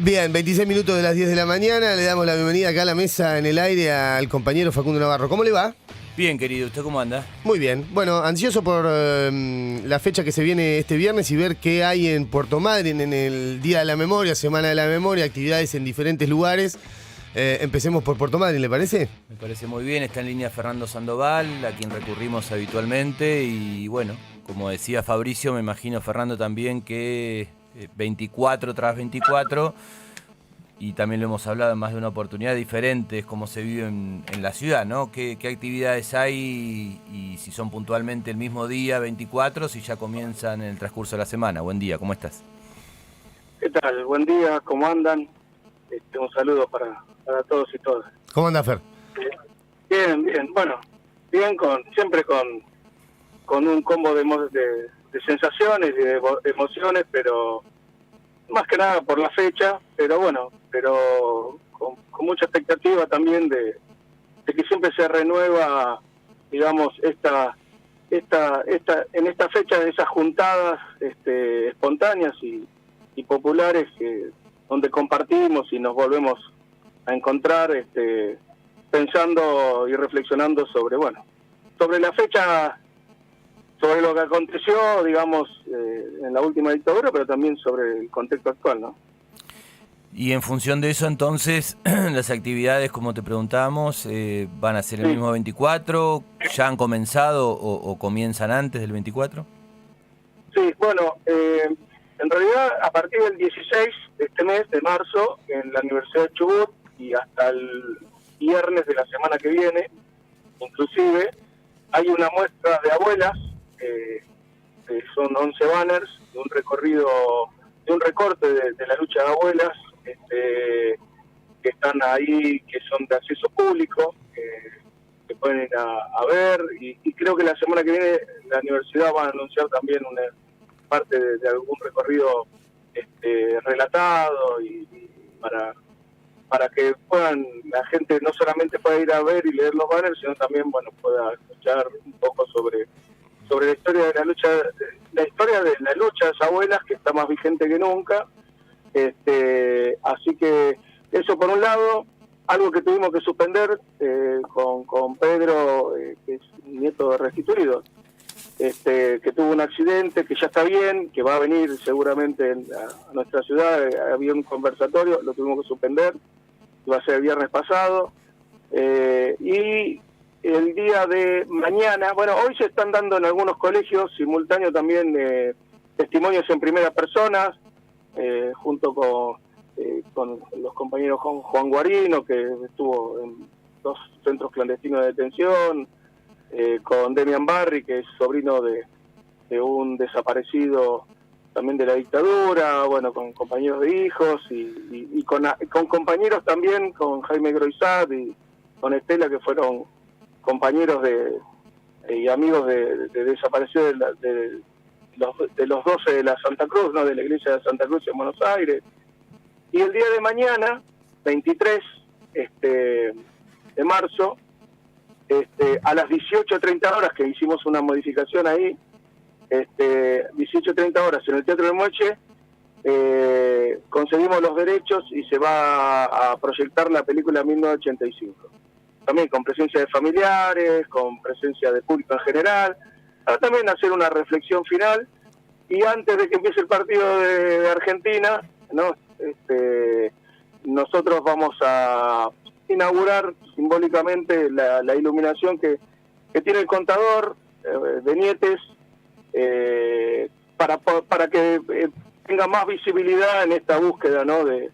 Bien, 26 minutos de las 10 de la mañana. Le damos la bienvenida acá a la mesa en el aire al compañero Facundo Navarro. ¿Cómo le va? Bien, querido. ¿Usted cómo anda? Muy bien. Bueno, ansioso por la fecha que se viene este viernes y ver qué hay en Puerto Madryn en el Día de la Memoria, Semana de la Memoria, actividades en diferentes lugares. Empecemos por Puerto Madryn, ¿le parece? Me parece muy bien. Está en línea Fernando Sandoval, a quien recurrimos habitualmente. Y bueno, como decía Fabricio, me imagino, Fernando, también que 24 tras 24, y también lo hemos hablado en más de una oportunidad, diferentes, cómo se vive en la ciudad, ¿no? ¿Qué actividades hay y si son puntualmente el mismo día, 24, si ya comienzan en el transcurso de la semana? Buen día, ¿cómo estás? ¿Qué tal? Buen día, ¿cómo andan? Un saludo para todos y todas. ¿Cómo anda, Fer? Bien, bueno, bien, siempre con un combo de sensaciones y de emociones, pero más que nada por la fecha, pero bueno, con mucha expectativa también de que siempre se renueva, digamos, en esta fecha, de esas juntadas espontáneas y populares donde compartimos y nos volvemos a encontrar pensando y reflexionando sobre la fecha, sobre lo que aconteció, digamos, en la última dictadura, pero también sobre el contexto actual, ¿no? Y en función de eso, entonces, las actividades, como te preguntábamos, ¿van a ser el mismo 24? ¿Ya han comenzado o comienzan antes del 24? Sí, bueno, en realidad a partir del 16 de este mes, de marzo, en la Universidad de Chubut, y hasta el viernes de la semana que viene, inclusive, hay una muestra de abuelas, son 11 banners, de un recorrido, de un recorte de la lucha de abuelas, que están ahí, que son de acceso público, que pueden ir a ver, y creo que la semana que viene la universidad va a anunciar también una parte de algún recorrido relatado, y para que puedan, la gente no solamente pueda ir a ver y leer los banners, sino también, bueno, pueda escuchar un poco sobre la historia de la lucha, de las abuelas, que está más vigente que nunca. Así que eso por un lado, algo que tuvimos que suspender con Pedro, que es nieto de restituidos, que tuvo un accidente, que ya está bien, que va a venir seguramente a nuestra ciudad. Había un conversatorio, lo tuvimos que suspender, iba a ser el viernes pasado, y el día de mañana, bueno, hoy se están dando en algunos colegios simultáneo también testimonios en primera persona, junto con los compañeros Juan Guarino, que estuvo en 2 centros clandestinos de detención, con Demian Barri, que es sobrino de un desaparecido también de la dictadura, bueno, con compañeros de hijos y con compañeros también, con Jaime Groisat y con Estela, que fueron compañeros y amigos de desaparecidos de los 12 de la Santa Cruz, ¿no? De la iglesia de Santa Cruz en Buenos Aires. Y el día de mañana, 23 de marzo, a las 18:30 horas, que hicimos una modificación ahí, 18:30 horas en el Teatro del Muelle, conseguimos los derechos y se va a proyectar la película 1985. También con presencia de familiares, con presencia de público en general, para también hacer una reflexión final. Y antes de que empiece el partido de Argentina, ¿no? Nosotros vamos a inaugurar simbólicamente la iluminación que tiene el contador de Nietes, para que tenga más visibilidad en esta búsqueda, ¿no? de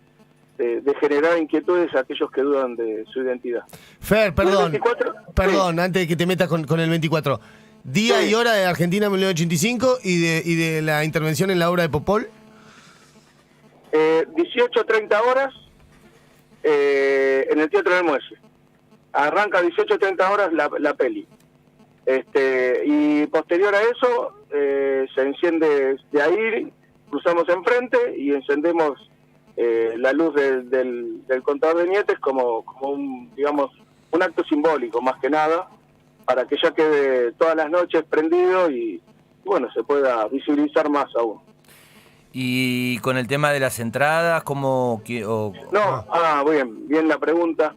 generar inquietudes a aquellos que dudan de su identidad. Fer, perdón, 24, sí. Antes de que te metas con el 24. Día sí. Y hora de Argentina 1985 y de la intervención en la obra de Popol. 18:30 horas en el Teatro del Muelle. Arranca 18:30 horas la peli. Y posterior a eso, se enciende de ahí, cruzamos enfrente y encendemos la luz del contador de Nietes como un acto simbólico, más que nada, para que ya quede todas las noches prendido y bueno, se pueda visibilizar más aún. Y con el tema de las entradas, ¿cómo...? No, bien la pregunta.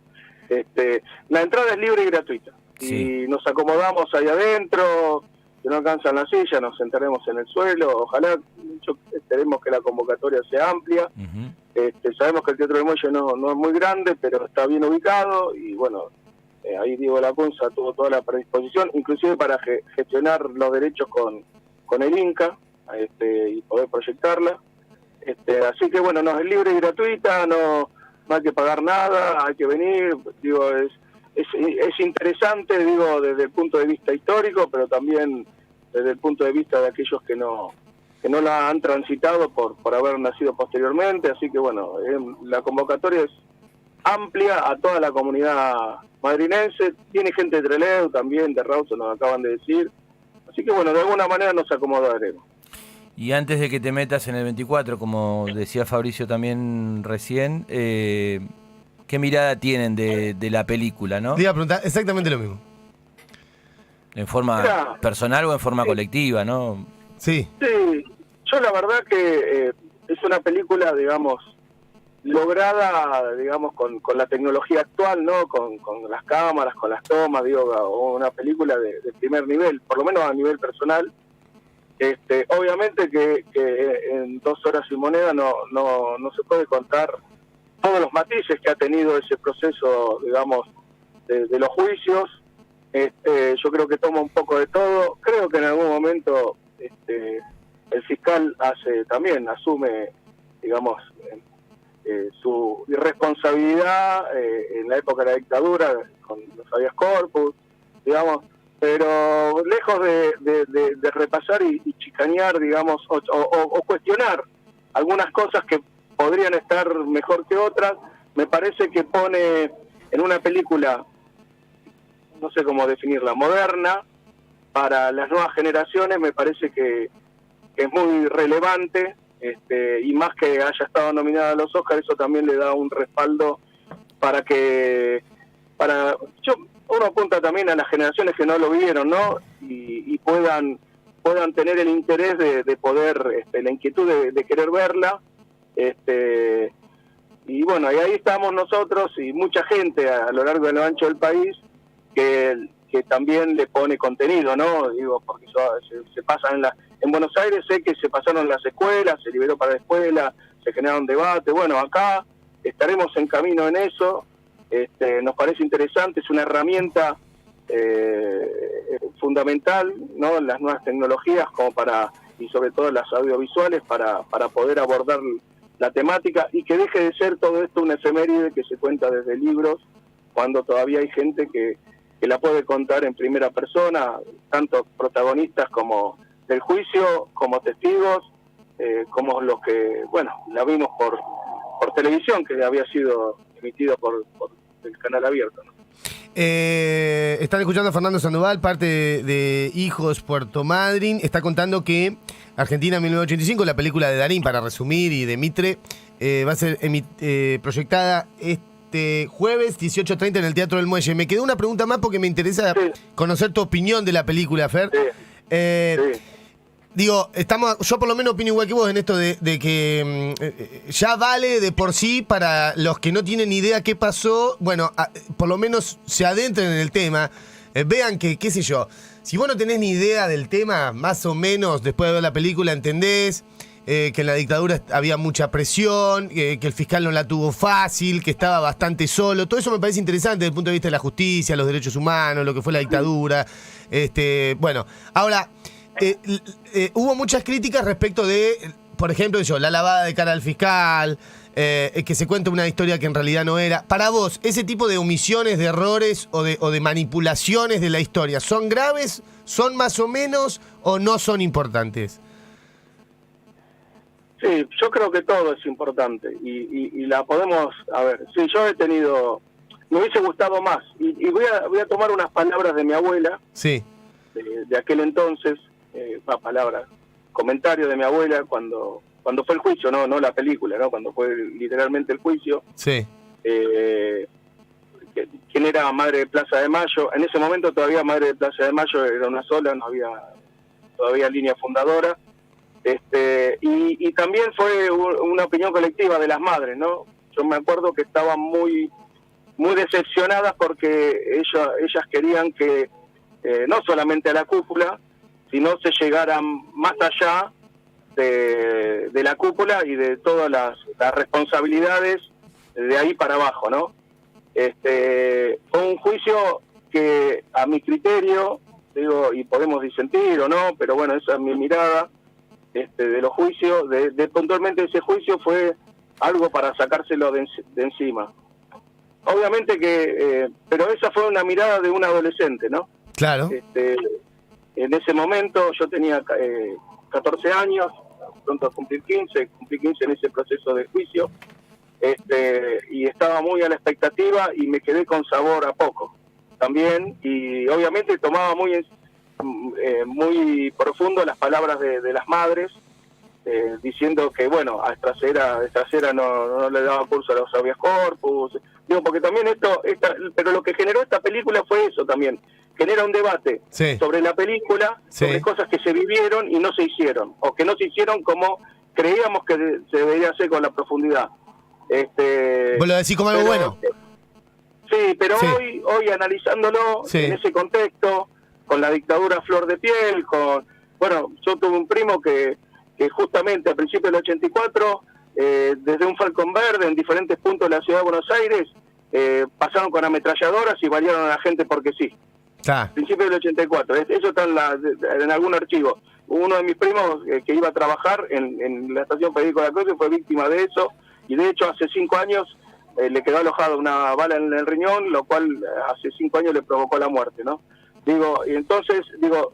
La entrada es libre y gratuita. Sí. Y nos acomodamos ahí adentro, si no alcanzan la silla, nos sentaremos en el suelo. Ojalá, esperemos que la convocatoria sea amplia. Sabemos que el Teatro del Muelle no es muy grande, pero está bien ubicado y bueno, ahí Diego Lacunza tuvo toda la predisposición, inclusive para gestionar los derechos con el Inca y poder proyectarla. Así que bueno, no es libre y gratuita, no hay que pagar nada, hay que venir. Digo, es interesante, digo, desde el punto de vista histórico, pero también desde el punto de vista de aquellos que no la han transitado por haber nacido posteriormente. Así que bueno, la convocatoria es amplia a toda la comunidad madrinense. Tiene gente de Trelew también, de Rawson, nos acaban de decir. Así que bueno, de alguna manera nos acomodaremos. Y antes de que te metas en el 24, como decía Fabricio también recién, ¿qué mirada tienen de la película, no? Te iba a preguntar exactamente lo mismo. ¿En forma personal o en forma colectiva, no? Sí. Sí, yo la verdad que es una película, digamos, lograda, digamos, con la tecnología actual, ¿no? Con las cámaras, con las tomas, digo, una película de primer nivel, por lo menos a nivel personal. Obviamente que en 2 horas y moneda no se puede contar todos los matices que ha tenido ese proceso, digamos, de los juicios. Yo creo que toma un poco de todo. Creo que en algún momento el fiscal asume, digamos, su irresponsabilidad en la época de la dictadura con los habeas corpus, digamos, pero lejos de repasar y chicanear, digamos, o cuestionar algunas cosas que podrían estar mejor que otras, me parece que pone en una película, no sé cómo definirla, moderna, para las nuevas generaciones. Me parece que es muy relevante, y más que haya estado nominada a los Oscars, eso también le da un respaldo uno apunta también a las generaciones que no lo vieron, ¿no? Y puedan tener el interés de poder, la inquietud de querer verla. Y bueno, y ahí estamos nosotros y mucha gente a lo largo y a lo ancho del país que también le pone contenido, ¿no? Digo, porque se pasan en Buenos Aires, sé que se pasaron las escuelas, se liberó para la escuela, se generaron debate. Bueno, acá estaremos en camino en eso. Nos parece interesante, es una herramienta fundamental, ¿no? Las nuevas tecnologías y sobre todo las audiovisuales para poder abordar la temática y que deje de ser todo esto una efeméride que se cuenta desde libros, cuando todavía hay gente que la puede contar en primera persona, tanto protagonistas como del juicio, como testigos, como los que, bueno, la vimos por televisión, que había sido emitido por el canal abierto, ¿no? Están escuchando a Fernando Sandoval, parte de Hijos Puerto Madryn. Está contando que Argentina 1985, la película de Darín, para resumir, y de Mitre, va a ser proyectada jueves 18:30 en el Teatro del Muelle. Me quedó una pregunta más porque me interesa conocer tu opinión de la película, Fer. Sí. Digo, yo por lo menos opino igual que vos en esto de que ya vale de por sí para los que no tienen idea qué pasó, bueno, por lo menos se adentren en el tema, vean que, qué sé yo, si vos no tenés ni idea del tema, más o menos después de ver la película entendés que en la dictadura había mucha presión, que el fiscal no la tuvo fácil, que estaba bastante solo. Todo eso me parece interesante desde el punto de vista de la justicia, los derechos humanos, lo que fue la dictadura. Bueno, ahora... hubo muchas críticas respecto de, por ejemplo, la lavada de cara al fiscal, que se cuenta una historia que en realidad no era. Para vos, ese tipo de omisiones, de errores o de manipulaciones de la historia, ¿son graves, son más o menos o no son importantes? Sí, yo creo que todo es importante y la podemos, a ver, sí, me hubiese gustado más y voy a tomar unas palabras de mi abuela, sí, de aquel entonces, comentario de mi abuela cuando fue el juicio, no la película, ¿no? Cuando fue literalmente el juicio. Sí. ¿Quién era Madre de Plaza de Mayo? En ese momento todavía Madre de Plaza de Mayo era una sola, no había todavía línea fundadora. Y también fue una opinión colectiva de las madres, ¿no? Yo me acuerdo que estaban muy decepcionadas porque ellas querían que no solamente a la cúpula, sino se llegaran más allá de la cúpula y de todas las responsabilidades de ahí para abajo, ¿no? Fue un juicio que a mi criterio, digo, y podemos disentir o no, pero bueno, esa es mi mirada de los juicios, de puntualmente ese juicio fue algo para sacárselo de encima. Obviamente que, pero esa fue una mirada de un adolescente, ¿no? Claro. En ese momento yo tenía 14 años, pronto a cumplir 15, cumplí 15 en ese proceso de juicio, y estaba muy a la expectativa y me quedé con sabor a poco también, y obviamente tomaba muy profundo las palabras de las madres, diciendo que bueno, a Estracera no le daba curso a los habeas corpus, digo, porque también pero lo que generó esta película fue eso también, genera un debate sobre la película, sobre cosas que se vivieron y no se hicieron, o que no se hicieron como creíamos que se debería hacer con la profundidad. Vos lo decís como algo bueno. Sí, pero hoy analizándolo en ese contexto, con la dictadura a flor de piel, bueno, yo tuve un primo que justamente a principios del 84, desde un Falcon Verde en diferentes puntos de la ciudad de Buenos Aires, pasaron con ametralladoras y balearon a la gente porque sí. Principios del 84, eso está en algún archivo. Uno de mis primos que iba a trabajar en la estación Federico de la Cruz fue víctima de eso, y de hecho hace 5 años le quedó alojada una bala en el riñón, lo cual hace 5 años le provocó la muerte, ¿no? Y entonces,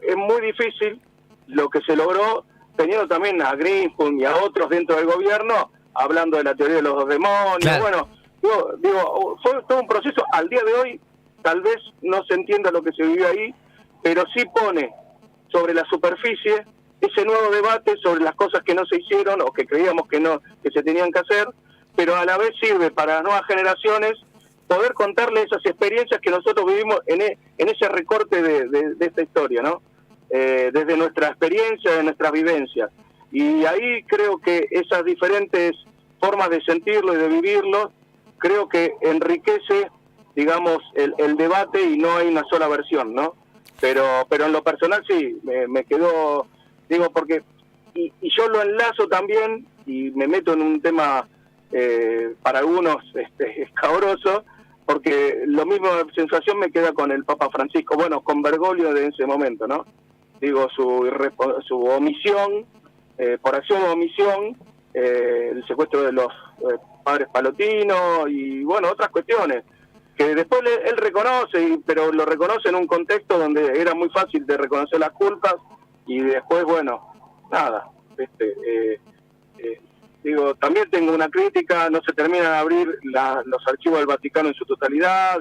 es muy difícil lo que se logró, teniendo también a Greenspun y a otros dentro del gobierno, hablando de la teoría de los 2 demonios. Claro. Bueno, fue todo un proceso. Al día de hoy, tal vez no se entienda lo que se vivió ahí, pero sí pone sobre la superficie ese nuevo debate sobre las cosas que no se hicieron o que creíamos que se tenían que hacer, pero a la vez sirve para las nuevas generaciones poder contarle esas experiencias que nosotros vivimos en ese recorte de esta historia, ¿no? Desde nuestra experiencia, de nuestras vivencias. Y ahí creo que esas diferentes formas de sentirlo y de vivirlo, creo que enriquece, digamos, el debate y no hay una sola versión, ¿no? Pero en lo personal sí, me quedó, porque, y yo lo enlazo también, y me meto en un tema para algunos escabroso, porque lo mismo sensación me queda con el Papa Francisco, bueno, con Bergoglio de ese momento, ¿no? Su omisión, por acción o omisión, el secuestro de los padres palotinos y, bueno, otras cuestiones, que después él reconoce, pero lo reconoce en un contexto donde era muy fácil de reconocer las culpas, y después, bueno, nada, también tengo una crítica, no se terminan de abrir los archivos del Vaticano en su totalidad,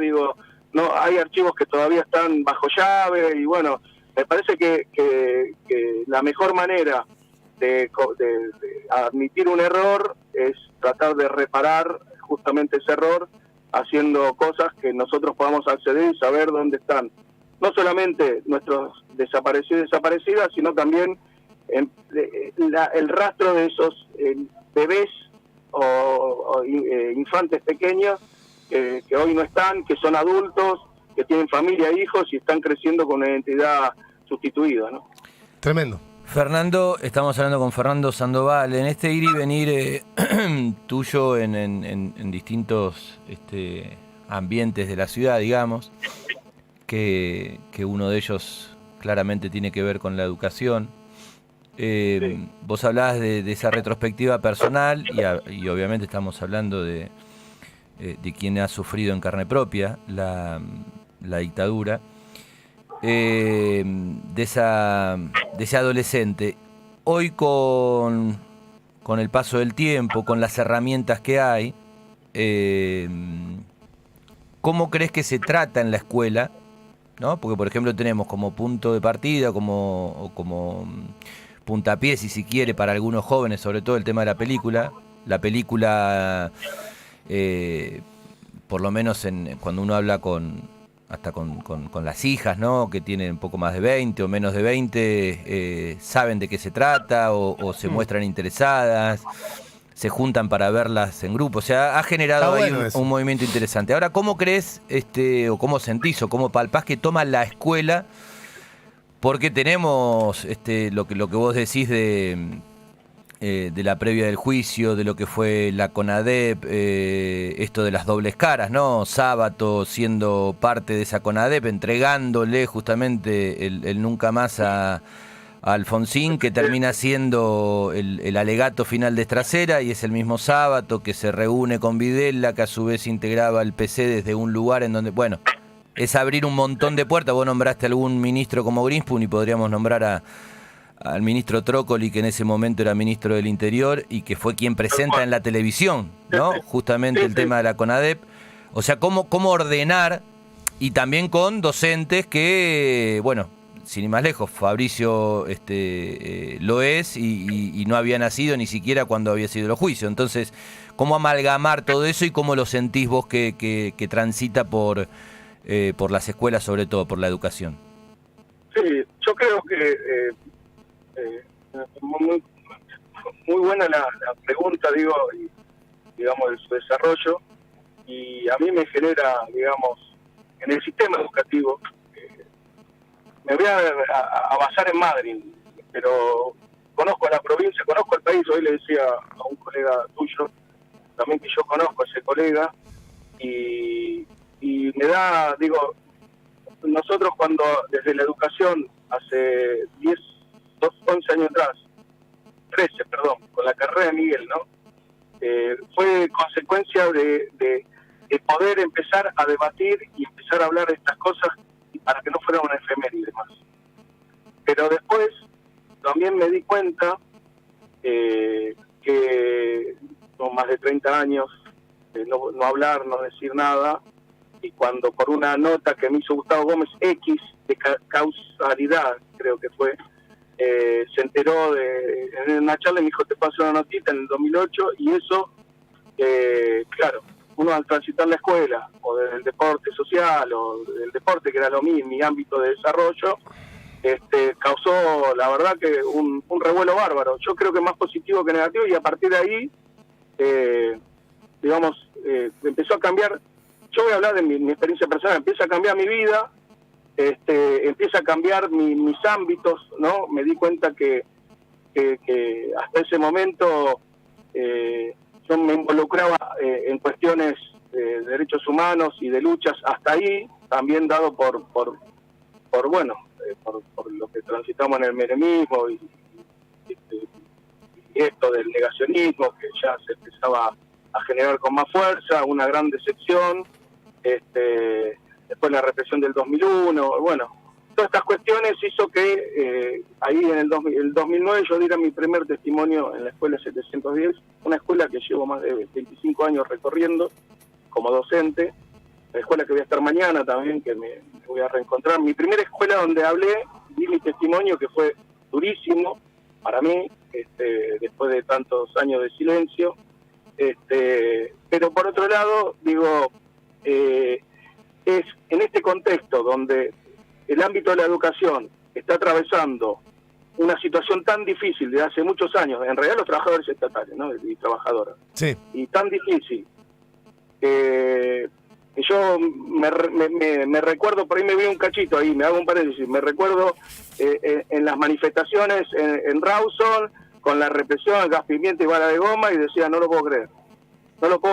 no hay archivos que todavía están bajo llave, y bueno, me parece que la mejor manera de admitir un error es tratar de reparar justamente ese error, haciendo cosas que nosotros podamos acceder y saber dónde están, no solamente nuestros desaparecidos y desaparecidas, sino también el rastro de esos bebés o infantes pequeños que hoy no están, que son adultos, que tienen familia, hijos y están creciendo con una identidad sustituida, ¿no? Tremendo. Fernando, estamos hablando con Fernando Sandoval. En este ir y venir tuyo en distintos ambientes de la ciudad, digamos, que uno de ellos claramente tiene que ver con la educación. Sí. Vos hablabas de esa retrospectiva personal y obviamente estamos hablando de quien ha sufrido en carne propia la dictadura. De ese adolescente, hoy con el paso del tiempo, con las herramientas que hay, ¿cómo crees que se trata en la escuela? ¿No? Porque, por ejemplo, tenemos como punto de partida, como puntapié, si quiere, para algunos jóvenes, sobre todo el tema de la película. La película, por lo menos cuando uno habla con hasta con las hijas, ¿no? Que tienen un poco más de 20 o menos de 20, saben de qué se trata o se muestran interesadas, se juntan para verlas en grupo. O sea, ha generado ahí un movimiento interesante. Ahora, ¿cómo crees, o cómo sentís, o cómo palpás que toma la escuela? Porque tenemos lo que vos decís de la previa del juicio, de lo que fue la CONADEP, esto de las dobles caras, ¿no? Sábato siendo parte de esa CONADEP, entregándole justamente el nunca más a Alfonsín, que termina siendo el alegato final de Estracera, y es el mismo Sábato que se reúne con Videla, que a su vez integraba el PC desde un lugar en donde, bueno, es abrir un montón de puertas. Vos nombraste a algún ministro como Greenspun y podríamos nombrar al ministro Trócoli, que en ese momento era ministro del Interior y que fue quien presenta en la televisión, ¿no? Justamente el tema de la CONADEP. O sea, cómo ordenar, y también con docentes que, bueno, sin ir más lejos, Fabricio lo es y no había nacido ni siquiera cuando había sido el juicio. Entonces, ¿cómo amalgamar todo eso y cómo lo sentís vos que transita por las escuelas, sobre todo por la educación? Sí, yo creo que muy buena la pregunta, digo, y, digamos, de su desarrollo, y a mí me genera, digamos, en el sistema educativo, me voy a basar en Madrid, pero conozco a la provincia, conozco el país. Hoy le decía a un colega tuyo también que yo conozco a ese colega, y me da, digo, nosotros cuando desde la educación hace 11 años atrás, 13, perdón, con la carrera de Miguel, ¿no? Fue consecuencia de poder empezar a debatir y empezar a hablar de estas cosas para que no fuera una efeméride más. Pero después también me di cuenta que con más de 30 años no hablar, no decir nada, y cuando por una nota que me hizo Gustavo Gómez X de causalidad, creo que fue, se enteró en una charla y me dijo, te paso una notita en el 2008, y eso, claro, uno al transitar la escuela, o del deporte social, o del deporte, que era lo mismo, mi ámbito de desarrollo, causó, la verdad, que un revuelo bárbaro. Yo creo que más positivo que negativo, y a partir de ahí, digamos, empezó a cambiar. Yo voy a hablar de mi experiencia personal. Empieza a cambiar mi vida, empieza a cambiar mis ámbitos, ¿no? Me di cuenta que hasta ese momento yo me involucraba en cuestiones de derechos humanos y de luchas hasta ahí, también dado por lo que transitamos en el menemismo y esto del negacionismo, que ya se empezaba a generar con más fuerza, una gran decepción, después la represión del 2001, bueno, todas estas cuestiones hizo que ahí en el 2009 yo diera mi primer testimonio en la escuela 710, una escuela que llevo más de 25 años recorriendo como docente, la escuela que voy a estar mañana también, que me voy a reencontrar. Mi primera escuela donde hablé, di mi testimonio, que fue durísimo para mí, después de tantos años de silencio, pero por otro lado, digo, es en este contexto donde el ámbito de la educación está atravesando una situación tan difícil desde hace muchos años, en realidad los trabajadores estatales, ¿no? Y trabajadoras, sí, y tan difícil, yo me recuerdo, por ahí me vi un cachito ahí, me hago un paréntesis, me recuerdo en las manifestaciones en Rawson, con la represión, gas pimienta y bala de goma, y decía, no lo puedo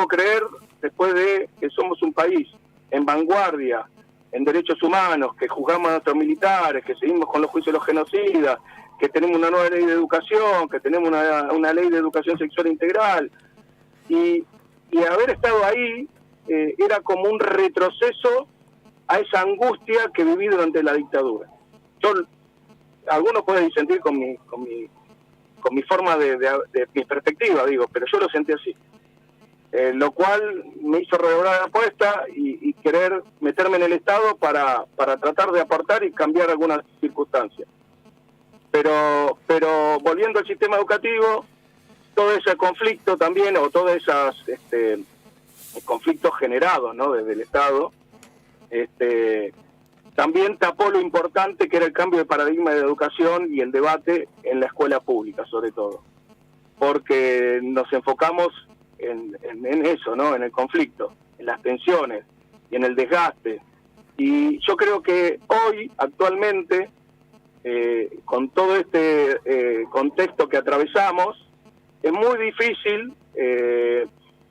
creer después de que somos un país en vanguardia en derechos humanos, que juzgamos a nuestros militares, que seguimos con los juicios de los genocidas, que tenemos una nueva ley de educación, que tenemos una ley de educación sexual integral, y haber estado ahí era como un retroceso a esa angustia que viví durante la dictadura. Algunos pueden disentir con mi forma de mi perspectiva, digo, pero yo lo sentí así. Lo cual me hizo redoblar la apuesta y querer meterme en el Estado para tratar de aportar y cambiar algunas circunstancias. Pero volviendo al sistema educativo, todo ese conflicto también, o todos esos conflictos generados, ¿no?, desde el Estado, también tapó lo importante que era el cambio de paradigma de la educación y el debate en la escuela pública, sobre todo, porque nos enfocamos en eso, ¿no? En el conflicto, en las tensiones y en el desgaste. Y yo creo que hoy, actualmente, con todo este contexto que atravesamos, es muy difícil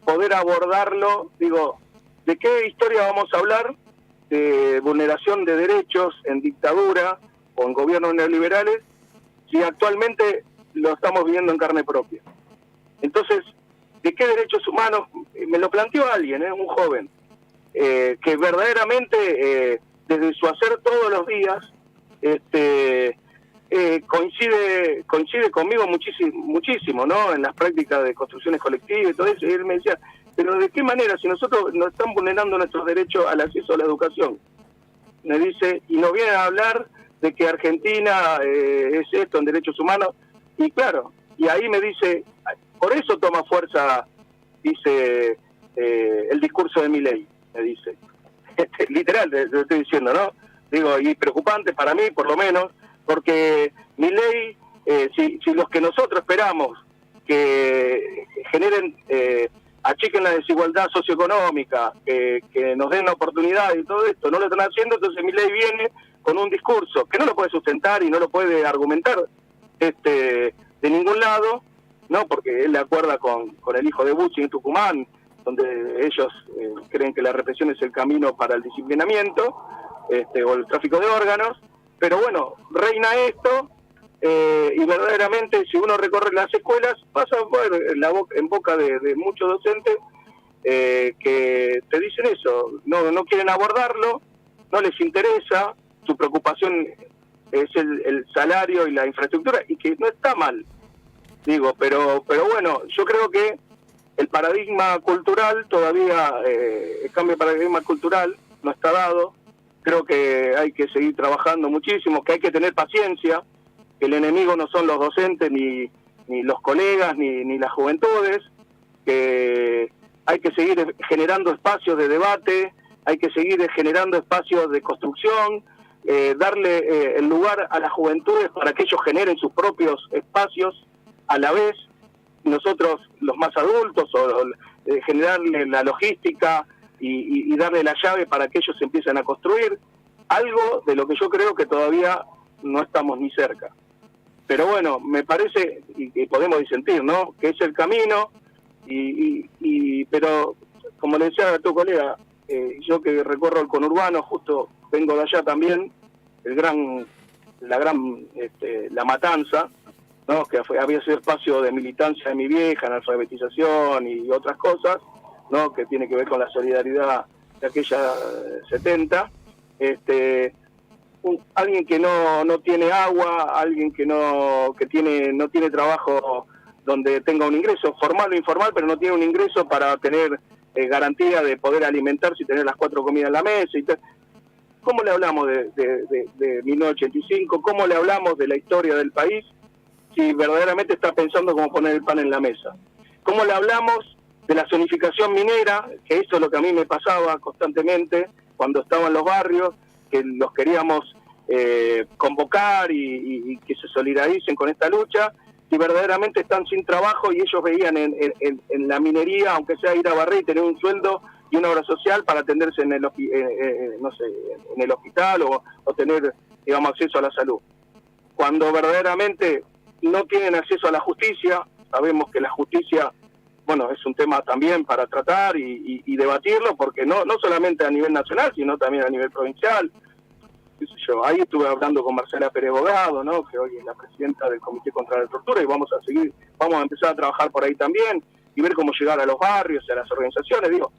poder abordarlo. Digo, ¿de qué historia vamos a hablar? De vulneración de derechos en dictadura o en gobiernos neoliberales, si actualmente lo estamos viviendo en carne propia. Entonces, ¿de qué derechos humanos? Me lo planteó alguien, un joven, que verdaderamente desde su hacer todos los días coincide conmigo muchísimo, ¿no? En las prácticas de construcciones colectivas y todo eso. Y él me decía, pero ¿de qué manera? Si nosotros nos están vulnerando nuestros derechos al acceso a la educación. Me dice, y nos vienen a hablar de que Argentina es esto en derechos humanos. Y claro, y ahí me dice, por eso toma fuerza, dice, el discurso de Milei, me dice. Literal, lo estoy diciendo, ¿no? Digo, y preocupante para mí, por lo menos, porque Milei, si los que nosotros esperamos que generen, achiquen la desigualdad socioeconómica, que nos den la oportunidad y todo esto, no lo están haciendo, entonces Milei viene con un discurso que no lo puede sustentar y no lo puede argumentar de ningún lado, ¿no? Porque él le acuerda con el hijo de Bucci en Tucumán, donde ellos creen que la represión es el camino para el disciplinamiento, o el tráfico de órganos, pero bueno, reina esto, y verdaderamente si uno recorre las escuelas, pasa en boca de muchos docentes que te dicen eso, no quieren abordarlo, no les interesa, su preocupación es el salario y la infraestructura, y que no está mal, digo, pero bueno, yo creo que el paradigma cultural todavía, el cambio de paradigma cultural no está dado. Creo que hay que seguir trabajando muchísimo, que hay que tener paciencia, que el enemigo no son los docentes, ni los colegas, ni las juventudes, que hay que seguir generando espacios de debate, hay que seguir generando espacios de construcción, darle el lugar a las juventudes para que ellos generen sus propios espacios a la vez, nosotros los más adultos, o generarle la logística y darle la llave para que ellos empiecen a construir algo de lo que yo creo que todavía no estamos ni cerca. Pero bueno, me parece, y podemos disentir, ¿no?, que es el camino, pero como le decía a tu colega, yo que recorro el conurbano, justo vengo de allá también, La Matanza, ¿no?, que había sido espacio de militancia de mi vieja, en alfabetización y otras cosas, ¿no?, que tiene que ver con la solidaridad de aquella 70, alguien que no tiene agua, alguien que no tiene trabajo donde tenga un ingreso formal o informal, pero no tiene un ingreso para tener garantía de poder alimentarse y tener las 4 comidas en la mesa y tal. ¿Cómo le hablamos de 1985? ¿Cómo le hablamos de la historia del país si verdaderamente está pensando cómo poner el pan en la mesa? ¿Cómo le hablamos de la zonificación minera? Que eso es lo que a mí me pasaba constantemente cuando estaba en los barrios, que los queríamos convocar y que se solidaricen con esta lucha, si verdaderamente están sin trabajo y ellos veían en la minería, aunque sea ir a barrer y tener un sueldo y una obra social para atenderse en el hospital o tener, digamos, acceso a la salud. Cuando verdaderamente no tienen acceso a la justicia, sabemos que la justicia, bueno, es un tema también para tratar y debatirlo, porque no solamente a nivel nacional, sino también a nivel provincial. ¿Qué sé yo? Ahí estuve hablando con Marcela Pérez Bogado, ¿no?, que hoy es la presidenta del Comité contra la Tortura, y vamos a empezar a trabajar por ahí también y ver cómo llegar a los barrios y a las organizaciones, digo.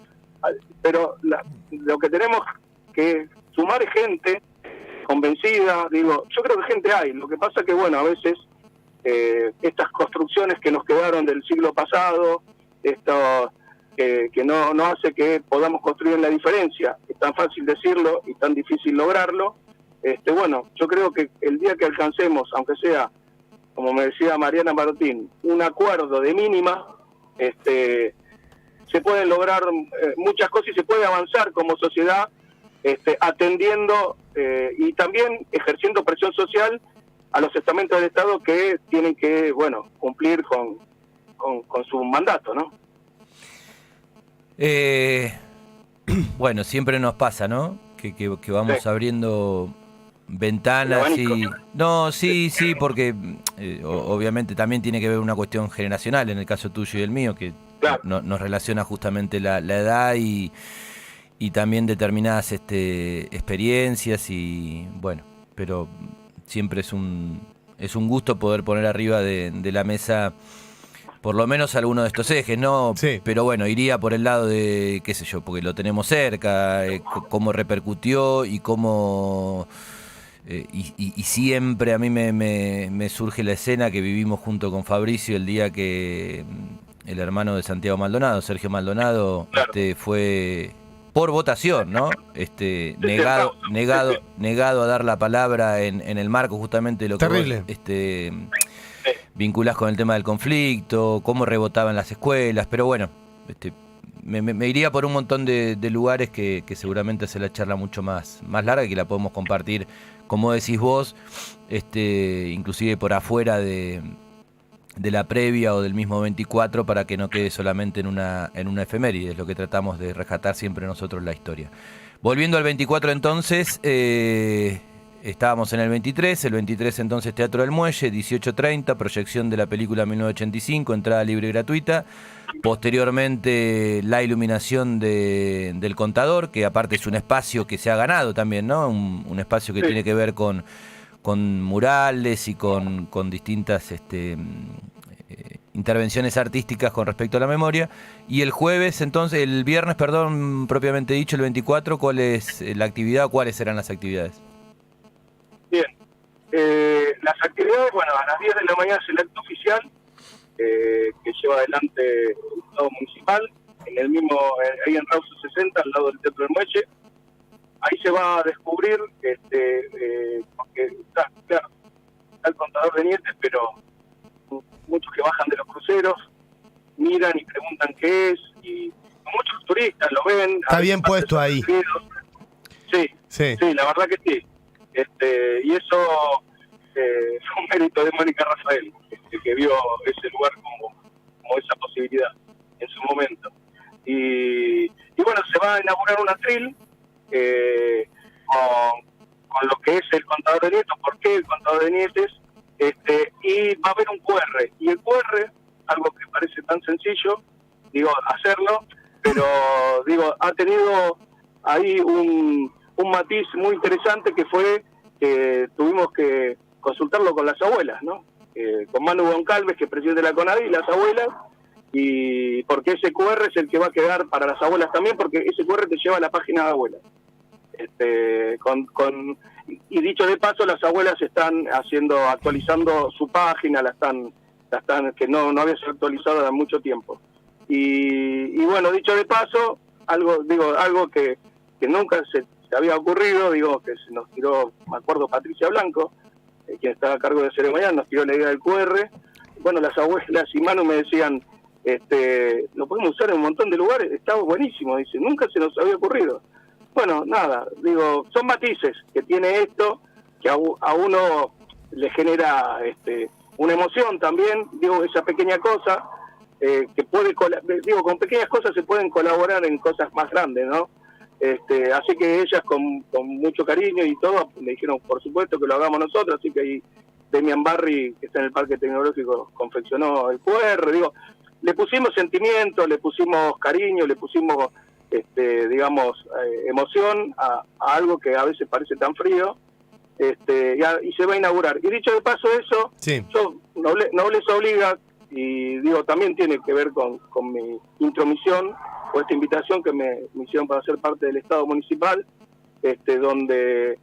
Pero lo que tenemos que sumar es gente convencida, digo, yo creo que gente hay, lo que pasa que, bueno, a veces estas construcciones que nos quedaron del siglo pasado, esto que no hace que podamos construir la diferencia, es tan fácil decirlo y tan difícil lograrlo. Bueno, yo creo que el día que alcancemos, aunque sea, como me decía Mariana Martín, un acuerdo de mínima, se pueden lograr muchas cosas y se puede avanzar como sociedad atendiendo y también ejerciendo presión social a los estamentos del Estado que tienen que, bueno, cumplir con su mandato, ¿no? Bueno, siempre nos pasa, ¿no? Que vamos abriendo ventanas y... No, sí, porque obviamente también tiene que ver una cuestión generacional, en el caso tuyo y el mío, que claro, nos relaciona justamente la edad y también determinadas experiencias y bueno, pero siempre es un gusto poder poner arriba de la mesa por lo menos alguno de estos ejes, ¿no? Sí. Pero bueno, iría por el lado de, qué sé yo, porque lo tenemos cerca, cómo repercutió y cómo... y siempre a mí me surge la escena que vivimos junto con Fabricio el día que el hermano de Santiago Maldonado, Sergio Maldonado, claro, fue por votación, ¿no? Negado a dar la palabra en el marco justamente de lo terrible, que vos, vinculás con el tema del conflicto, cómo rebotaban las escuelas, pero bueno, me iría por un montón de lugares que seguramente hace la charla mucho más larga y que la podemos compartir, como decís vos, inclusive por afuera de la previa o del mismo 24 para que no quede solamente en una efeméride, es lo que tratamos de rescatar siempre nosotros la historia. Volviendo al 24 entonces, estábamos en el 23 entonces Teatro del Muelle, 18:30, proyección de la película 1985, entrada libre y gratuita. Posteriormente la iluminación del Contador, que aparte es un espacio que se ha ganado también, ¿no? Un espacio que tiene que ver con murales y con distintas intervenciones artísticas con respecto a la memoria. Y el viernes, propiamente dicho, el 24, ¿cuál es la actividad? ¿Cuáles serán las actividades? Bien, las actividades, bueno, a las 10 de la mañana es el acto oficial que lleva adelante el Estado Municipal, en el mismo, ahí en Rauso 60, al lado del Teatro del Muelle. Ahí se va a descubrir, porque está el Contador de Nietes, pero muchos que bajan de los cruceros miran y preguntan qué es, y muchos turistas lo ven. Está bien puesto ahí. Sí, la verdad que sí. Y eso fue un mérito de Mónica Rafael, que vio ese lugar como esa posibilidad en su momento. Y bueno, se va a inaugurar un atril con lo que es el Contador de Nietos. ¿Por qué el Contador de Nietes? Y va a haber un QR. Y el QR, algo que parece tan sencillo, hacerlo, pero ha tenido ahí un matiz muy interesante que fue que tuvimos que consultarlo con las abuelas, ¿no? Con Manu Goncalves, que es presidente de la CONADI, y las abuelas, y porque ese QR es el que va a quedar para las abuelas también, porque ese QR te lleva a la página de abuelas. Y dicho de paso, las abuelas están actualizando su página, la están que no había sido actualizada hace mucho tiempo. Y bueno, dicho de paso, algo que nunca se había ocurrido, que se nos tiró, me acuerdo, Patricia Blanco, quien estaba a cargo de ceremonia, nos tiró la idea del QR. Bueno, las abuelas y Manu me decían, lo podemos usar en un montón de lugares, está buenísimo, dice, nunca se nos había ocurrido. Bueno, nada, son matices que tiene esto, que a uno le genera una emoción también, esa pequeña cosa, que puede, con pequeñas cosas se pueden colaborar en cosas más grandes, ¿no? Así que ellas con mucho cariño y todo, me dijeron, por supuesto que lo hagamos nosotros, así que ahí Demian Barry, que está en el Parque Tecnológico, confeccionó el QR, le pusimos sentimiento, le pusimos cariño, le pusimos, emoción a algo que a veces parece tan frío, y se va a inaugurar. Y dicho de paso eso, sí, yo no les obliga, y también tiene que ver con mi intromisión, o esta invitación que me hicieron para ser parte del Estado Municipal, donde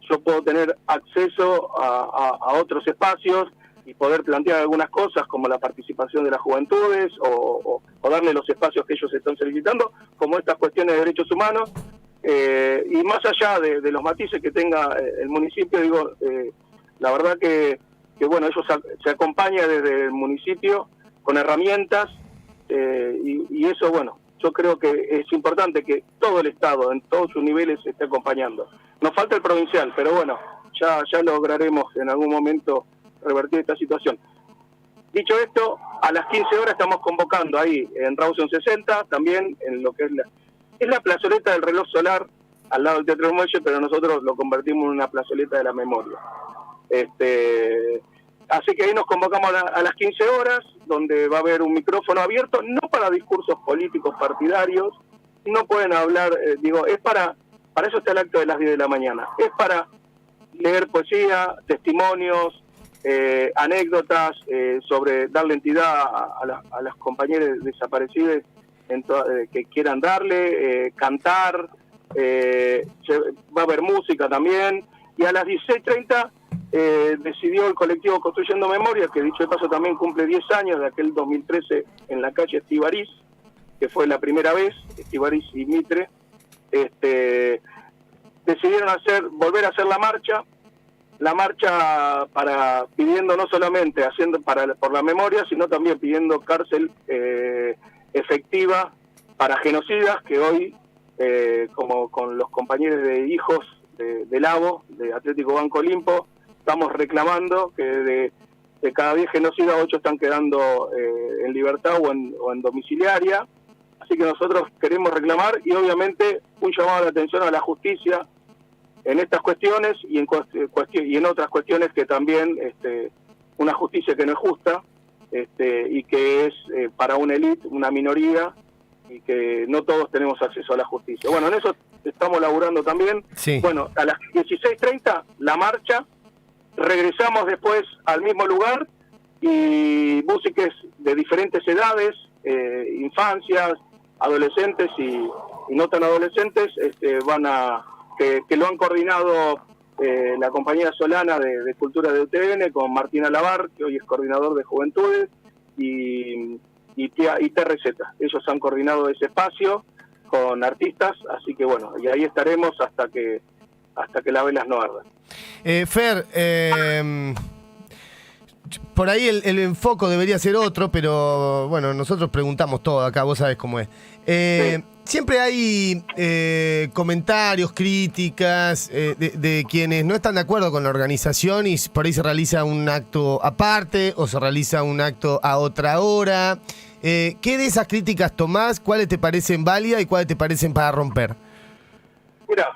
yo puedo tener acceso a otros espacios y poder plantear algunas cosas como la participación de las juventudes o darle los espacios que ellos están solicitando, como estas cuestiones de derechos humanos, y más allá de los matices que tenga el municipio, la verdad que bueno, ellos se acompaña desde el municipio con herramientas, y eso, bueno, yo creo que es importante que todo el Estado, en todos sus niveles, esté acompañando. Nos falta el provincial, pero bueno, ya lograremos en algún momento revertir esta situación. Dicho esto, a las 15 horas estamos convocando ahí en Rawson 60, también en lo que es la plazoleta del reloj solar, al lado del Teatro del Muelle, pero nosotros lo convertimos en una plazoleta de la memoria. Así que ahí nos convocamos a las 15 horas, donde va a haber un micrófono abierto, no para discursos políticos partidarios, no pueden hablar, es para eso está el acto de las 10 de la mañana, es para leer poesía, testimonios, anécdotas, sobre darle entidad a las compañeras desaparecidas que quieran darle, cantar, va a haber música también, y a las 16:30 decidió el colectivo Construyendo Memoria, que dicho de paso también cumple 10 años de aquel 2013 en la calle Estíbaliz, que fue la primera vez, Estíbaliz y Mitre, decidieron volver a hacer la marcha pidiendo no solamente por la memoria, sino también pidiendo cárcel efectiva para genocidas, que hoy, como con los compañeros de hijos de Lavo, de Atlético Banco Olimpo, estamos reclamando que de cada 10 genocidas, 8 están quedando en libertad o en domiciliaria. Así que nosotros queremos reclamar, y obviamente un llamado de atención a la justicia en estas cuestiones y en otras cuestiones que también una justicia que no es justa, y que es para una élite, una minoría, y que no todos tenemos acceso a la justicia. Bueno, en eso estamos laburando también. Sí. Bueno, a las 16:30 la marcha, regresamos después al mismo lugar, y músicos de diferentes edades, infancias, adolescentes y no tan adolescentes, que lo han coordinado la compañía Solana de Cultura de UTN con Martín Alabar, que hoy es coordinador de Juventudes, y TRZ. Ellos han coordinado ese espacio con artistas, así que bueno, y ahí estaremos hasta que las velas no ardan. Fer, por ahí el enfoque debería ser otro, pero bueno, nosotros preguntamos todo acá, vos sabés cómo es. Sí. Siempre hay comentarios, críticas de quienes no están de acuerdo con la organización y por ahí se realiza un acto aparte o se realiza un acto a otra hora. ¿Qué de esas críticas tomás? ¿Cuáles te parecen válidas y cuáles te parecen para romper? Mira,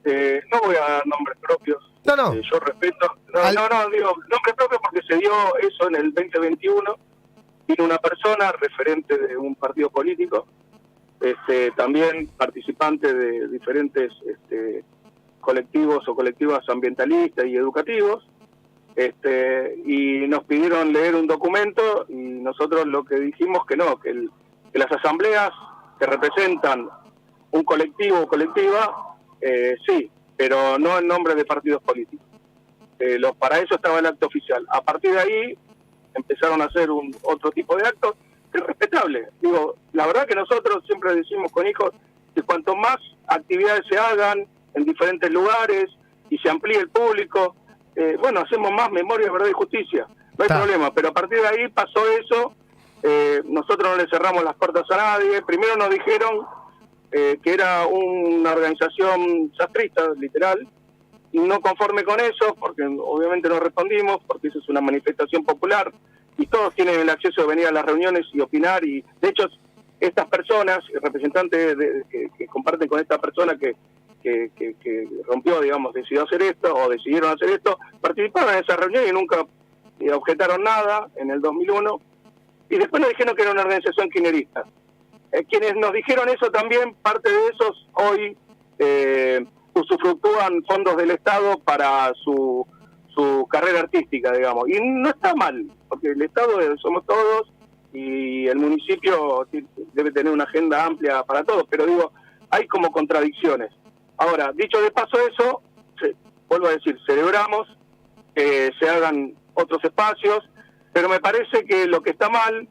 no voy a dar nombres propios. No. Yo respeto. Digo nombres propios porque se dio eso en el 2021. Vino una persona referente de un partido político, también participante de diferentes colectivos o colectivas ambientalistas y educativos, y nos pidieron leer un documento, y nosotros lo que dijimos que no, que las asambleas que representan un colectivo o colectiva, sí, pero no en nombre de partidos políticos. Para eso estaba el acto oficial. A partir de ahí empezaron a hacer otro tipo de actos, que es respetable. Digo, la verdad que nosotros siempre decimos con hijos que cuanto más actividades se hagan en diferentes lugares y se amplíe el público, hacemos más memoria, verdad y justicia. No hay problema, pero a partir de ahí pasó eso. Nosotros no le cerramos las puertas a nadie. Primero nos dijeron que era una organización sastrista, literal, y no conforme con eso, porque obviamente no respondimos, porque eso es una manifestación popular, y todos tienen el acceso de venir a las reuniones y opinar, y de hecho estas personas, representantes que comparten con esta persona que rompió, digamos, decidió hacer esto, o decidieron hacer esto, participaron en esa reunión y nunca objetaron nada en el 2001, y después nos dijeron que era una organización kirchnerista. Quienes nos dijeron eso también, parte de esos hoy usufructúan fondos del Estado para su carrera artística, digamos. Y no está mal, porque el Estado somos todos y el municipio debe tener una agenda amplia para todos, pero digo, hay como contradicciones. Ahora, dicho de paso eso, vuelvo a decir, celebramos que se hagan otros espacios, pero me parece que lo que está mal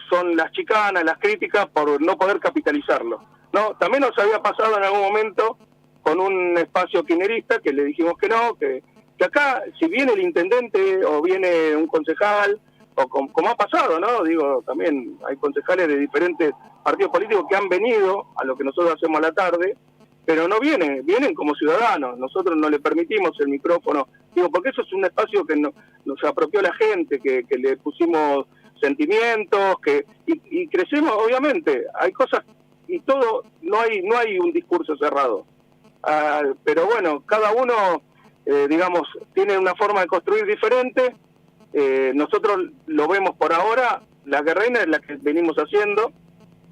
son las chicanas, las críticas por no poder capitalizarlo, ¿no? También nos había pasado en algún momento con un espacio kirchnerista que le dijimos que no, que acá, si viene el intendente o viene un concejal, o como ha pasado, ¿no? Digo, también hay concejales de diferentes partidos políticos que han venido a lo que nosotros hacemos a la tarde, pero no vienen como ciudadanos. Nosotros no le permitimos el micrófono, digo, porque eso es un espacio que nos apropió la gente, que le pusimos sentimientos, y crecemos, obviamente, hay cosas, y todo, no hay un discurso cerrado. Pero bueno, cada uno, digamos, tiene una forma de construir diferente. Nosotros lo vemos por ahora, la guerreina es la que venimos haciendo.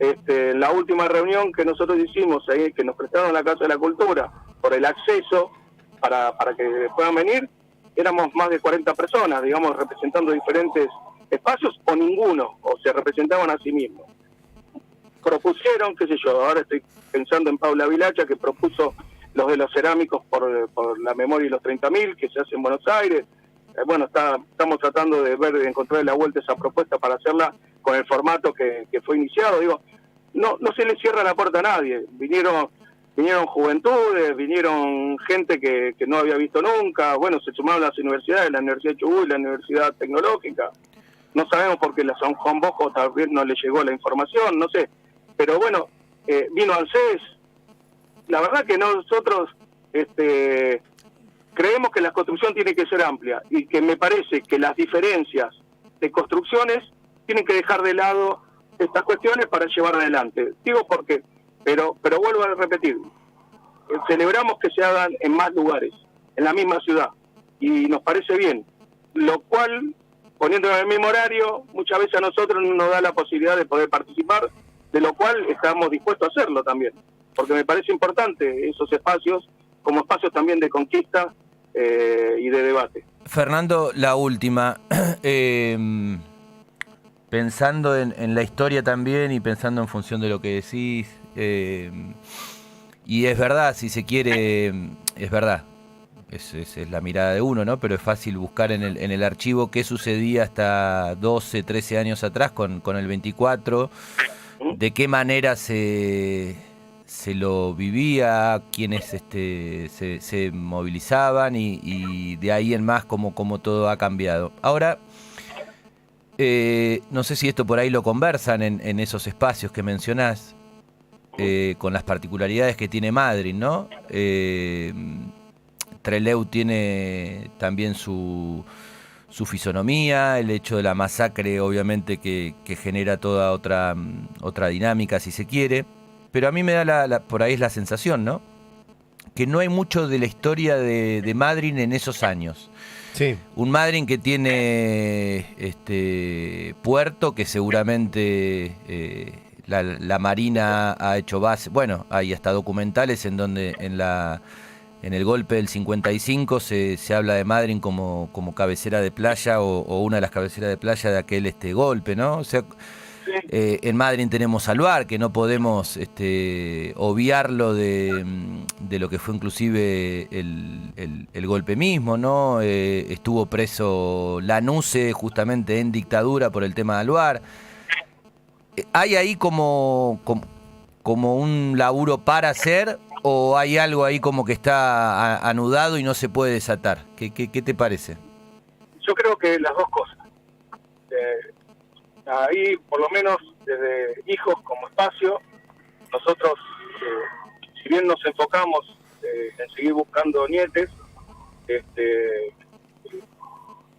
En la última reunión que nosotros hicimos ahí, que nos prestaron la Casa de la Cultura por el acceso para que puedan venir, éramos más de 40 personas, digamos, representando diferentes espacios, o ninguno, o se representaban a sí mismos. Propusieron, qué sé yo, ahora estoy pensando en Paula Vilacha, que propuso los de los cerámicos por la memoria y los 30.000, que se hace en Buenos Aires. Bueno, estamos tratando de encontrar la vuelta a esa propuesta para hacerla con el formato que fue iniciado. Digo, no se le cierra la puerta a nadie. Vinieron juventudes, vinieron gente que no había visto nunca. Bueno, se sumaron las universidades, la Universidad de Chubut y la Universidad Tecnológica. No sabemos por qué la San Juan Bosco tal vez no le llegó la información, no sé. Pero bueno, vino ANSES. La verdad que nosotros creemos que la construcción tiene que ser amplia, y que me parece que las diferencias de construcciones tienen que dejar de lado estas cuestiones para llevar adelante. Digo porque, pero vuelvo a repetir, celebramos que se hagan en más lugares, en la misma ciudad, y nos parece bien, lo cual, poniéndolo en el mismo horario, muchas veces a nosotros no nos da la posibilidad de poder participar, de lo cual estamos dispuestos a hacerlo también, porque me parece importante esos espacios, como espacios también de conquista y de debate. Fernando, la última. Pensando en la historia también y pensando en función de lo que decís, y es verdad, si se quiere, es verdad, es la mirada de uno, ¿no? Pero es fácil buscar en el archivo qué sucedía hasta 12, 13 años atrás con el 24, de qué manera se lo vivía, quienes se movilizaban, y de ahí en más cómo todo ha cambiado. Ahora, no sé si esto por ahí lo conversan en esos espacios que mencionás, con las particularidades que tiene Madryn, ¿no? Trelew tiene también su fisonomía, el hecho de la masacre obviamente que genera toda otra dinámica, si se quiere, pero a mí me da por ahí es la sensación, ¿no? Que no hay mucho de la historia de Madryn en esos años. Sí. Un Madryn que tiene puerto, que seguramente la Marina ha hecho base. Bueno, hay hasta documentales en donde en el golpe del 55 se habla de Madryn como cabecera de playa o una de las cabeceras de playa de aquel golpe, ¿no? O sea, en Madryn tenemos Alvar, que no podemos obviarlo de lo que fue inclusive el golpe mismo, ¿no? Estuvo preso Lanusse justamente en dictadura por el tema de Alvar. ¿Hay ahí como un laburo para hacer, o hay algo ahí como que está anudado y no se puede desatar? ¿Qué te parece? Yo creo que las dos cosas. Ahí, por lo menos, desde Hijos como espacio, nosotros, si bien nos enfocamos en seguir buscando nietes, en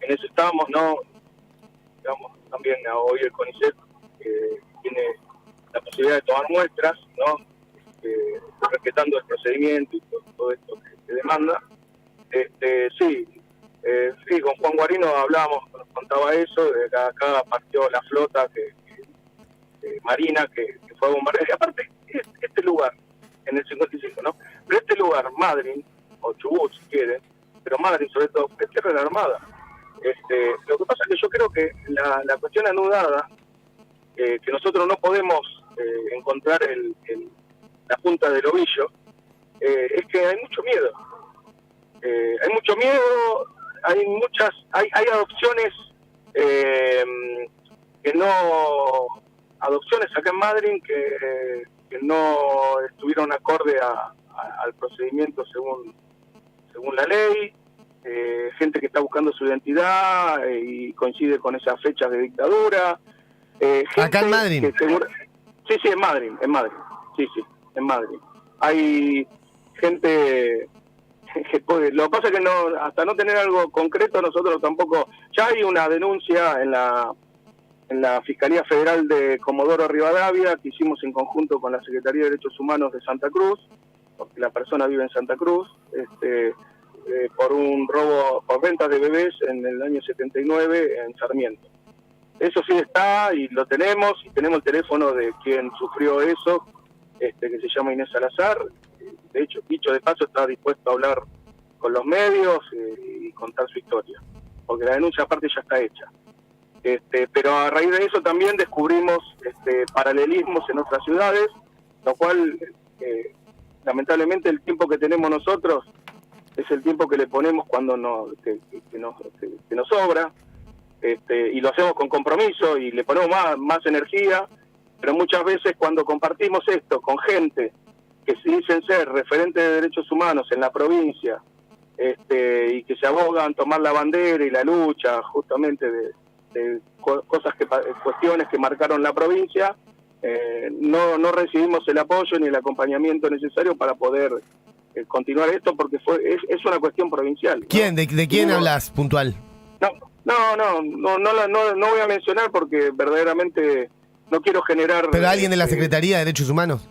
eso estamos, ¿no? Digamos, también hoy el CONICET tiene la posibilidad de tomar muestras, ¿no? Respetando el procedimiento y todo esto que demanda. Sí, con Juan Guarino hablábamos, nos contaba eso, de que acá partió la flota marina que fue a bombardear. Y aparte, este lugar, en el 55, ¿no? Pero este lugar, Madryn, o Chubut si quieren, pero Madryn sobre todo, es tierra de la Armada. Lo que pasa es que yo creo que la cuestión anudada, que nosotros no podemos encontrar la punta del ovillo, es que hay mucho miedo. Hay mucho miedo, hay adopciones que no, adopciones acá en Madryn que no estuvieron acorde al procedimiento según la ley, gente que está buscando su identidad y coincide con esas fechas de dictadura. Acá en Madryn. Sí, en Madrid. Sí, en Madrid. Hay gente que puede... Lo que pasa es que no, hasta no tener algo concreto nosotros tampoco... Ya hay una denuncia en la Fiscalía Federal de Comodoro Rivadavia que hicimos en conjunto con la Secretaría de Derechos Humanos de Santa Cruz, porque la persona vive en Santa Cruz, por un robo, por ventas de bebés en el año 79 en Sarmiento. Eso sí está y lo tenemos, y tenemos el teléfono de quien sufrió eso, que se llama Inés Salazar. De hecho, dicho de paso, está dispuesto a hablar con los medios y contar su historia, porque la denuncia aparte ya está hecha. Pero a raíz de eso también descubrimos paralelismos en otras ciudades, lo cual, lamentablemente, el tiempo que tenemos nosotros es el tiempo que le ponemos cuando que nos sobra, y lo hacemos con compromiso y le ponemos más energía, pero muchas veces cuando compartimos esto con gente que se dicen ser referentes de derechos humanos en la provincia, y que se abogan tomar la bandera y la lucha justamente de cuestiones que marcaron la provincia, no recibimos el apoyo ni el acompañamiento necesario para poder continuar esto, porque es una cuestión provincial, ¿no? ¿Quién? ¿De quién hablas puntual? No voy a mencionar porque verdaderamente no quiero generar... ¿Pero alguien de la Secretaría de Derechos Humanos?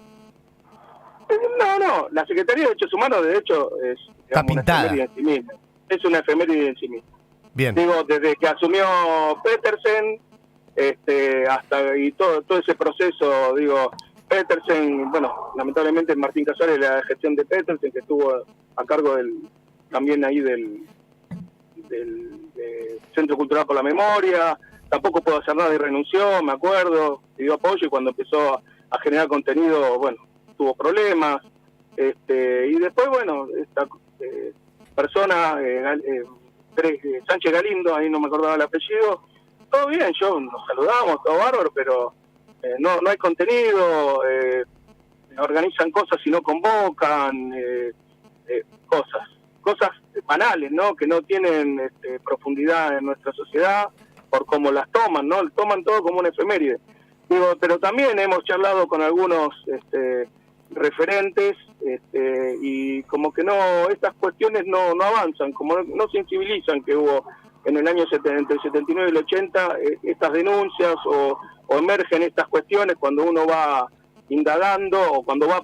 No, la Secretaría de Derechos Humanos de hecho es, está digamos, pintada. Una efeméride en sí misma. Es una efeméride en sí misma. Bien. Digo, desde que asumió Petersen, hasta y todo ese proceso, digo, Petersen, bueno, lamentablemente Martín Casares, la gestión de Petersen, que estuvo a cargo también ahí del Centro Cultural por la Memoria, tampoco pudo hacer nada y renunció, me acuerdo, pidió apoyo y cuando empezó a generar contenido, bueno, tuvo problemas, y después, bueno, esta persona, Sánchez Galindo, ahí no me acordaba el apellido, todo bien, nos saludamos, todo bárbaro, pero no hay contenido, organizan cosas y no convocan, cosas banales, ¿no? Que no tienen profundidad en nuestra sociedad por cómo las toman, ¿no? Toman todo como una efeméride. Digo, pero también hemos charlado con algunos referentes y como que estas cuestiones no avanzan, como no sensibilizan que hubo en el año entre el 79 y el 80 estas denuncias o emergen estas cuestiones cuando uno va indagando o cuando va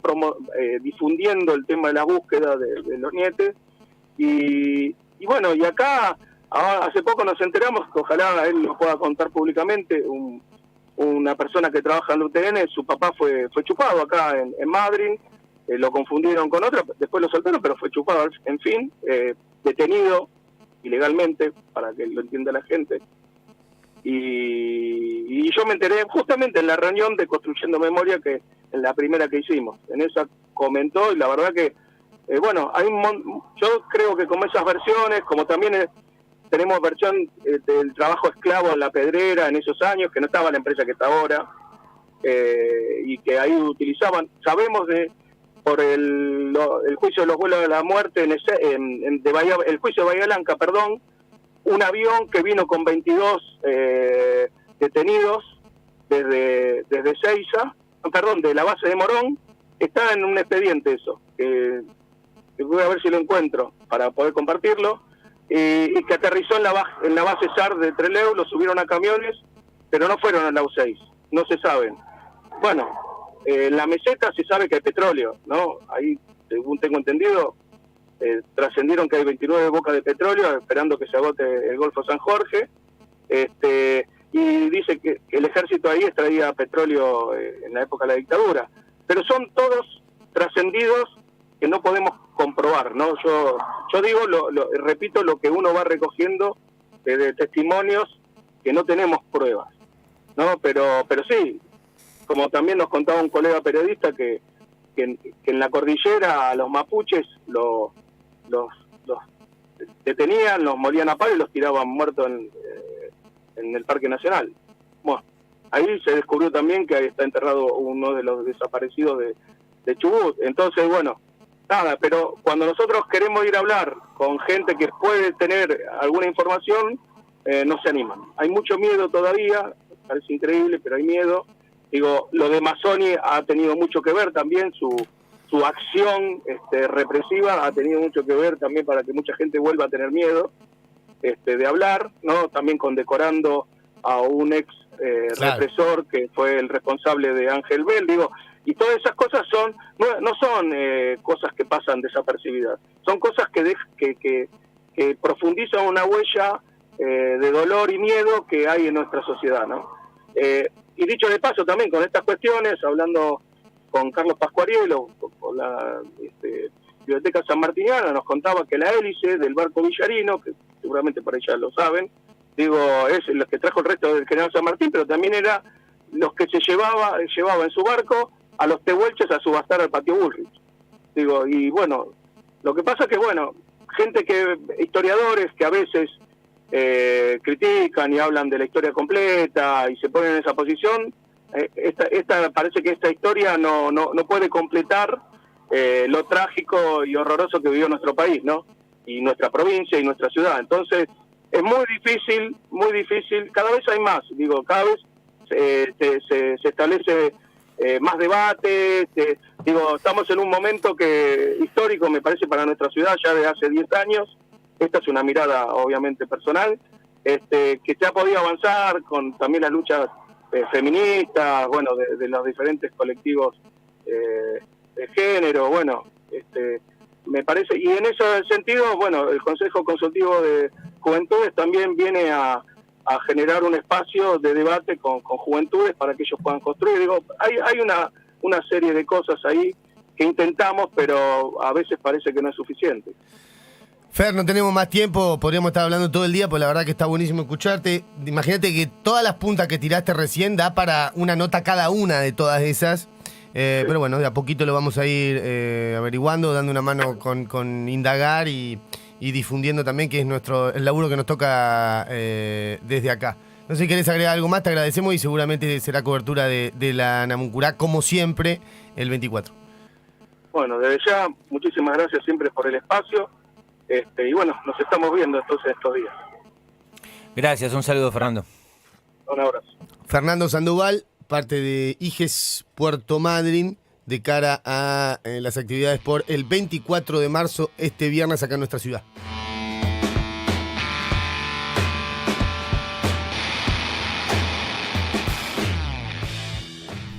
difundiendo el tema de la búsqueda de los nietes. Y bueno, y acá hace poco nos enteramos, que ojalá él lo pueda contar públicamente, una persona que trabaja en la UTN, su papá fue chupado acá en Madrid, lo confundieron con otra, después lo soltaron, pero fue chupado, en fin, detenido ilegalmente, para que lo entienda la gente. Y yo me enteré justamente en la reunión de Construyendo Memoria, que en la primera que hicimos. En esa comentó, y la verdad que, bueno, yo creo que como esas versiones, como también tenemos versión del trabajo esclavo en la Pedrera en esos años, que no estaba la empresa que está ahora, y que ahí utilizaban, sabemos por el juicio de los vuelos de la muerte, el juicio de Bahía Blanca, perdón, un avión que vino con 22 detenidos desde Seiza, perdón, de la base de Morón, está en un expediente eso, que voy a ver si lo encuentro para poder compartirlo, y que aterrizó en la base SAR de Trelew, lo subieron a camiones, pero no fueron a la U6, no se saben. Bueno, en la meseta se sabe que hay petróleo, ¿no? Ahí, según tengo entendido, trascendieron que hay 29 bocas de petróleo esperando que se agote el Golfo San Jorge, y dice que el ejército ahí extraía petróleo en la época de la dictadura, pero son todos trascendidos que no podemos comprobar, ¿no? Yo digo, repito lo que uno va recogiendo de testimonios que no tenemos pruebas, ¿no? Pero sí, como también nos contaba un colega periodista que en la cordillera a los mapuches los detenían, los molían a palo y los tiraban muertos en el Parque Nacional. Bueno, ahí se descubrió también que ahí está enterrado uno de los desaparecidos de Chubut. Entonces, bueno, nada, pero cuando nosotros queremos ir a hablar con gente que puede tener alguna información, no se animan. Hay mucho miedo todavía, parece increíble, pero hay miedo. Digo, lo de Mazzoni ha tenido mucho que ver también, su acción represiva ha tenido mucho que ver también para que mucha gente vuelva a tener miedo de hablar, ¿no? También condecorando a un ex represor que fue el responsable de Ángel Bell, digo, y todas esas cosas no son cosas que pasan desapercibidas, son cosas que profundizan una huella de dolor y miedo que hay en nuestra sociedad, ¿no? Y dicho de paso también con estas cuestiones, hablando con Carlos Pascuarielo, con la Biblioteca Sanmartiniana, nos contaba que la hélice del barco Villarino, que seguramente por ahí ya lo saben, digo, es los que trajo el resto del general San Martín, pero también era los que se llevaba en su barco a los tehuelches a subastar al patio Bullrich. Digo, y bueno, lo que pasa es que, bueno, historiadores que a veces critican y hablan de la historia completa y se ponen en esa posición, parece que esta historia no puede completar lo trágico y horroroso que vivió nuestro país, ¿no? Y nuestra provincia y nuestra ciudad. Entonces, es muy difícil, cada vez hay más, digo, cada vez se establece más debate, digo, estamos en un momento histórico, me parece, para nuestra ciudad, ya de hace 10 años, esta es una mirada obviamente personal, que se ha podido avanzar con también las luchas feministas, bueno, de los diferentes colectivos de género, bueno, me parece, y en ese sentido, bueno, el Consejo Consultivo de Juventudes también viene a generar un espacio de debate con juventudes para que ellos puedan construir. Digo, hay una serie de cosas ahí que intentamos, pero a veces parece que no es suficiente. Fer, no tenemos más tiempo, podríamos estar hablando todo el día, pues la verdad que está buenísimo escucharte. Imagínate que todas las puntas que tiraste recién da para una nota cada una de todas esas. Sí. Pero bueno, de a poquito lo vamos a ir averiguando, dando una mano con indagar y difundiendo también, que es el laburo que nos toca desde acá. No sé si querés agregar algo más, te agradecemos y seguramente será cobertura de la Namuncurá, como siempre, el 24. Bueno, desde ya, muchísimas gracias siempre por el espacio. Y bueno, nos estamos viendo entonces estos días. Gracias, un saludo, Fernando. Un abrazo. Fernando Sandoval, parte de IGES Puerto Madryn, de cara a las actividades por el 24 de marzo, este viernes acá en nuestra ciudad.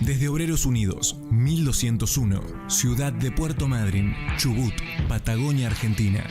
Desde Obreros Unidos, 1201, Ciudad de Puerto Madryn, Chubut, Patagonia, Argentina.